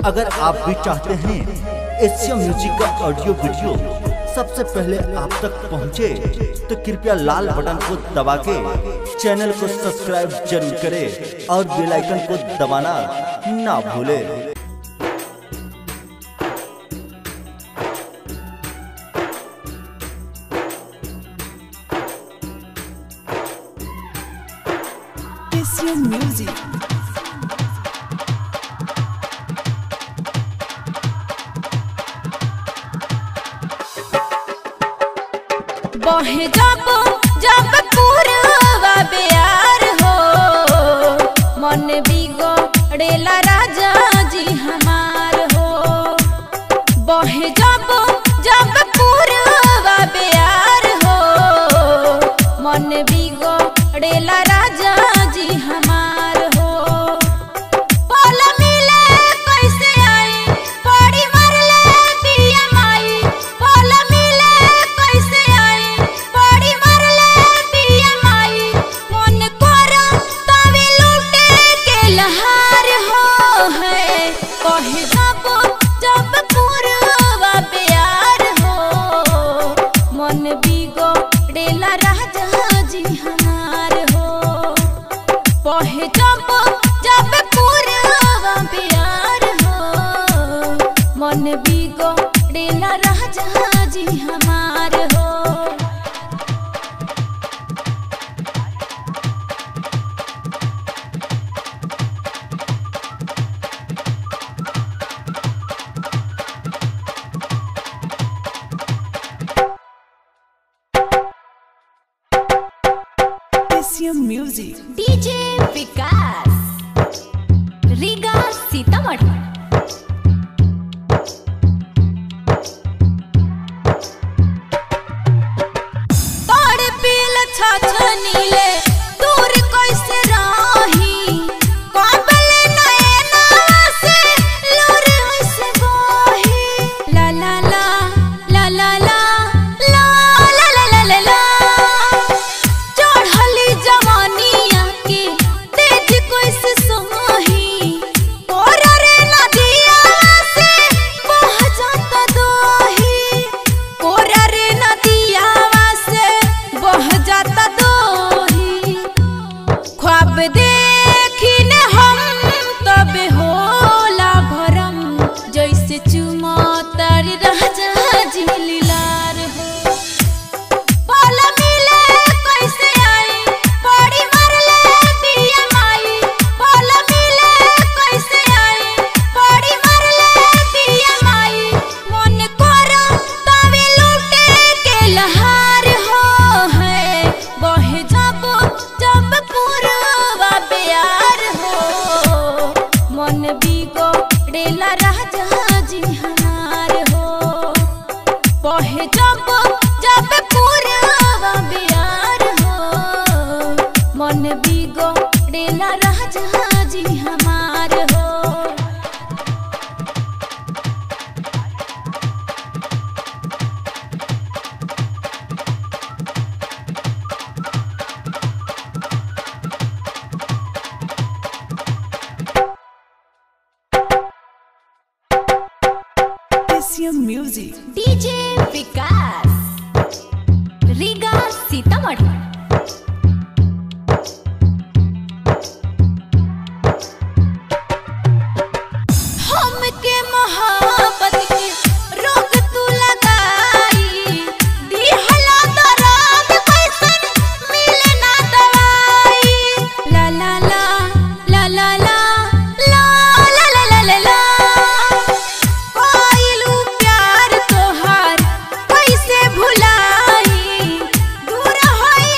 अगर आप भी चाहते हैं एशिया म्यूजिक का ऑडियो वीडियो सबसे पहले आप तक पहुंचे, तो कृपया लाल बटन को दबा के चैनल को सब्सक्राइब जरूर करें और बेल आइकन को दबाना ना भूलें। एशिया म्यूजिक बहे जब पूरवा बेयार हो, मन बिगड़ेला राजा जी हमार हो। बहे जब पूरवा बेयार हो, मन बिगड़ेला राजा जी हमार हो। पल मिले कैसे आई, पड़ी मरले बिया माई। पल मिले कैसे आई, पड़ी मरले बिया माई। मन करा तवे लूटे के लहार हो है। कहे जब पूरवा प्यार हो, मन बिगड़ेला राजा जी हमार हो। कहे जब पूरवा प्यार हो, मन बिगड़ेला राजा जी हमार हो। एशिया म्यूजिक डीजे विकास, रीगा सीतामढ़ी। तड़पिल छछनीले दूर कैसे रही, कबले नैना से लोर से बही। ला ला ला ला ला ला ला ला ला ला ला। चढ़ली जवानिया के तेज कैसे सोही, कोरा रे नदिया से बह जाता दोही। कोरा रे नदिया से बह जाता दोही। ख्वाब देखिने हम तब होला भरम, जैसे चुमतर राजा जी लीलार हो। पल मिले कैसे आई, पड़ी मरले बिया माई। पल मिले कैसे आई, पड़ी मरले बिया माई। मन करा तवे लूटे के लहार हो है। बहे जब पूरवा प्यार हो, मन बिगड़ेला राजा जी हमार हो। बहे जब पूरवा प्यार हो, मन बिगड़ेला राजा जी हमार हो। एशिया म्यूजिक डीजे विकास, रीगा सीतामढ़ी। हमके मोहब्बत के रोग तू लगाई, दिहला दर्द कैसन मिले ना दवाई। ला ला ला ला ला ला ला ला ला ला ला। कोइलू प्यार तोहार कैसे भुलाई, दूर होई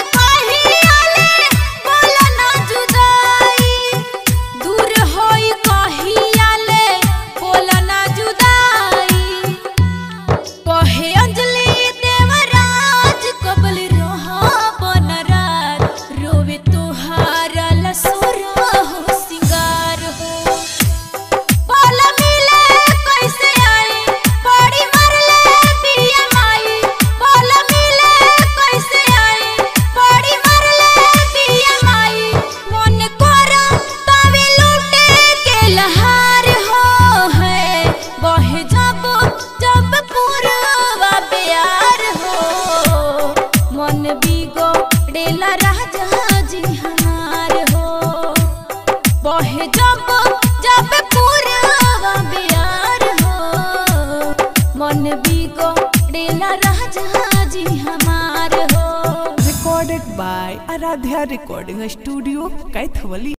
डेला राजा जी हमार हो। बहे जब जब पूरा बियार हो, मन बिगो डेला राजा जी हमार हो। Recorded by Aradhya Recording Studio, Kaithwali।